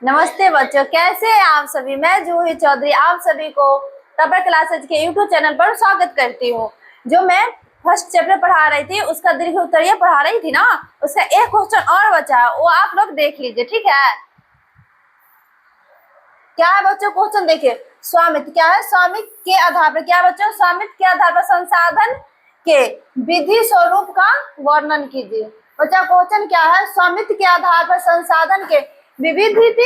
नमस्ते बच्चों, कैसे हैं आप सभी। मैं जूही चौधरी आप सभी को टॉपर क्लासेज के यूट्यूब चैनल पर स्वागत करती हूँ। जो मैं फर्स्ट चैप्टर पढ़ा रही थी उसका दीर्घ उत्तरीय पढ़ा रही थी ना, उसका एक क्वेश्चन और बचा है, वो आप लोग देख लीजिए, ठीक है। क्या है बच्चों क्वेश्चन देखिए। स्वामित्व क्या है, स्वामित्व के आधार पर क्या बच्चों, स्वामित्व के आधार पर संसाधन के विधि स्वरूप का वर्णन कीजिए। बच्चा क्वेश्चन क्या है, स्वामित्व के आधार पर संसाधन के विविध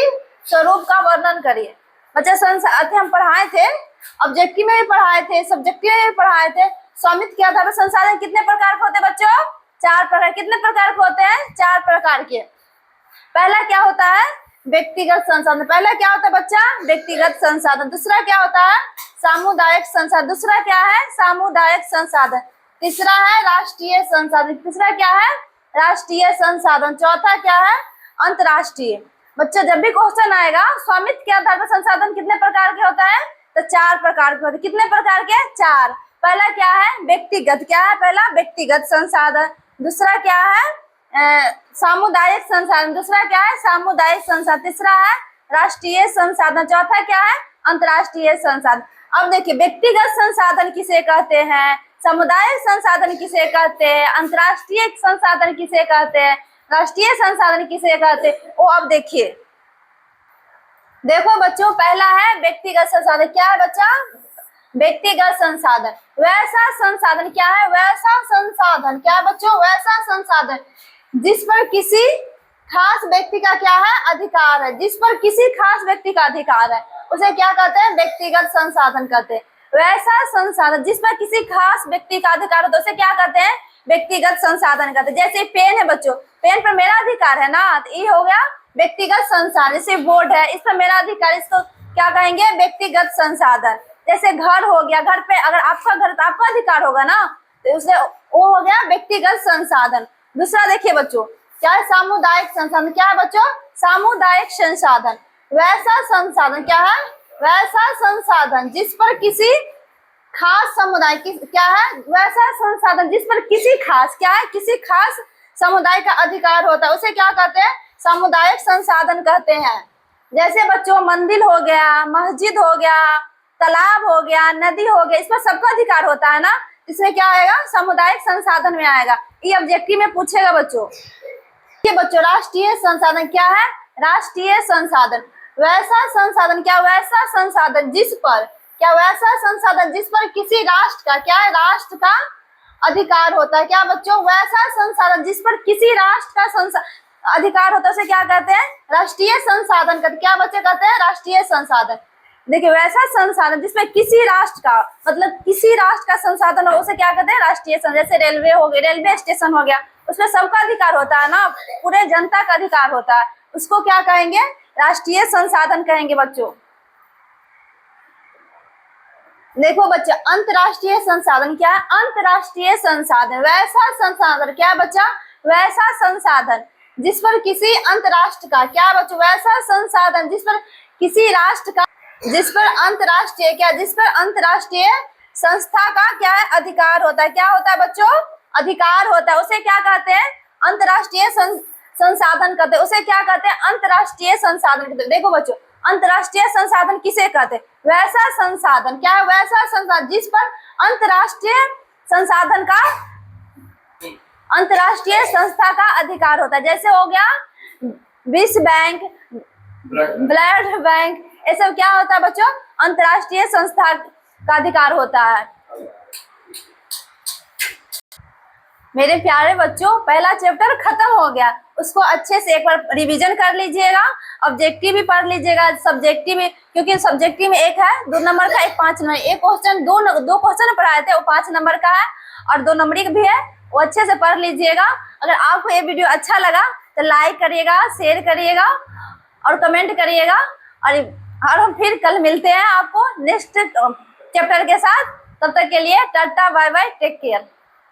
स्वरूप का वर्णन करिए। बच्चा हम पढ़ाए थे, ऑब्जेक्टिव में भी पढ़ाए थे, सब्जेक्टिव में भी पढ़ाए थे। स्वामित्व के आधार पर संसाधन कितने प्रकार के होते हैं बच्चों, 4 प्रकार। कितने प्रकार के होते हैं, 4 प्रकार के। पहला क्या होता है, व्यक्तिगत संसाधन। पहला क्या होता है बच्चा, व्यक्तिगत संसाधन। दूसरा क्या होता है, सामुदायिक संसाधन। दूसरा क्या है, सामुदायिक संसाधन। तीसरा है राष्ट्रीय संसाधन। तीसरा क्या है, राष्ट्रीय संसाधन। चौथा क्या है, अंतरराष्ट्रीय। बच्चों जब भी क्वेश्चन आएगा स्वामित्व के आधार पर संसाधन कितने प्रकार के होता है, तो 4 प्रकार के होते हैं। कितने प्रकार के, 4। पहला क्या है, व्यक्तिगत। क्या है पहला, व्यक्तिगत संसाधन। दूसरा क्या है, सामुदायिक संसाधन। दूसरा क्या है, सामुदायिक संसाधन। तीसरा है राष्ट्रीय संसाधन। चौथा क्या है, अंतरराष्ट्रीय संसाधन। अब देखिए, व्यक्तिगत संसाधन किसे कहते हैं, सामुदायिक संसाधन किसे कहते हैं, अंतरराष्ट्रीय संसाधन किसे कहते हैं, राष्ट्रीय संसाधन किसे कहते हैं, वो अब देखिए। देखो बच्चों, पहला है व्यक्तिगत संसाधन। क्या है बच्चा, व्यक्तिगत संसाधन। वैसा संसाधन क्या है, वैसा संसाधन। क्या है बच्चों, वैसा संसाधन जिस पर किसी खास व्यक्ति का क्या है, अधिकार है। जिस पर किसी खास व्यक्ति का अधिकार है उसे क्या कहते हैं, व्यक्तिगत संसाधन कहते हैं। वैसा संसाधन जिस पर किसी खास व्यक्ति का अधिकार है तो उसे क्या कहते हैं, व्यक्तिगत संसाधन कहते हैं। जैसे पेन है बच्चों, पेन पर मेरा अधिकार है ना, तो ये हो गया व्यक्तिगत संसाधन। जैसे बोर्ड है, इस पर मेरा अधिकार, इसको क्या कहेंगे, व्यक्तिगत संसाधन। जैसे घर हो गया, घर पे अगर आपका घर तो आपका अधिकार होगा ना, तो उसे वो हो गया व्यक्तिगत संसाधन। दूसरा देखिए बच्चों, क्या है, सामुदायिक संसाधन। क्या है बच्चों, सामुदायिक संसाधन। वैसा संसाधन क्या है, वैसा संसाधन जिस पर किसी खास समुदाय की क्या है, वैसा संसाधन जिस पर किसी खास क्या है, किसी खास समुदाय का अधिकार होता है उसे क्या कहते हैं, सामुदायिक संसाधन कहते हैं। जैसे बच्चों मंदिर हो गया, मस्जिद हो गया, तालाब हो गया, नदी हो गया, इस पर सबका अधिकार होता है ना, इसमें क्या आएगा, सामुदायिक संसाधन में आएगा। ये ऑब्जेक्टिव में पूछेगा बच्चों। ये बच्चों राष्ट्रीय संसाधन क्या है, राष्ट्रीय संसाधन। वैसा संसाधन क्या, वैसा संसाधन जिस पर क्या, वैसा संसाधन जिस पर किसी राष्ट्र का क्या है, राष्ट्र का अधिकार होता है। क्या बच्चों, वैसा संसाधन जिस पर किसी राष्ट्र का अधिकार होता है उसे क्या कहते हैं, राष्ट्रीय संसाधन कहते हैं। क्या बच्चे कहते हैं, राष्ट्रीय संसाधन। देखिए, वैसा संसाधन जिसमें किसी राष्ट्र का मतलब किसी राष्ट्र का संसाधन हो उसे क्या कहते हैं, राष्ट्रीय संसाधन। जैसे रेलवे हो गई, रेलवे स्टेशन हो गया, उसमें सबका अधिकार होता है ना, पूरे जनता का अधिकार होता है, उसको क्या कहेंगे, राष्ट्रीय संसाधन कहेंगे बच्चों। देखो बच्चा, अंतरराष्ट्रीय संसाधन क्या है, अंतरराष्ट्रीय संसाधन। वैसा संसाधन क्या बच्चा, वैसा संसाधन जिस पर किसी अंतरराष्ट्र का क्या बच्चों, वैसा संसाधन जिस पर किसी राष्ट्र का, जिस पर अंतरराष्ट्रीय क्या, जिस पर अंतरराष्ट्रीय संस्था का क्या है, अधिकार होता है। क्या होता है बच्चों, अधिकार होता है, उसे क्या कहते हैं, अंतरराष्ट्रीय संसाधन कहते हैं। उसे क्या कहते हैं, अंतरराष्ट्रीय संसाधन कहते हैं। देखो बच्चों, अंतरराष्ट्रीय संसाधन किसे कहते हैं, वैसा संसाधन क्या है, वैसा संसाधन जिस पर अंतरराष्ट्रीय संसाधन का, अंतरराष्ट्रीय संस्था का अधिकार होता है। जैसे हो गया विश्व बैंक, ब्लड बैंक, ये सब क्या होता है बच्चों, अंतरराष्ट्रीय संस्था का अधिकार होता है। मेरे प्यारे बच्चों, पहला चैप्टर खत्म हो गया, उसको अच्छे से एक बार रिवीजन कर लीजिएगा, ऑब्जेक्टिव भी पढ़ लीजिएगा, सब्जेक्टिव भी, क्योंकि सब्जेक्टिव में एक है 2 नंबर का, एक 5 नंबर। एक क्वेश्चन दो क्वेश्चन पढ़ाए थे, वो 5 नंबर का है, और 2 नंबर भी है, वो अच्छे से पढ़ लीजिएगा। अगर आपको ये वीडियो अच्छा लगा तो लाइक करिएगा, शेयर करिएगा और कमेंट करिएगा। और हम फिर कल मिलते हैं आपको नेक्स्ट चैप्टर के साथ। तब तक के लिए tata, bye bye, take care.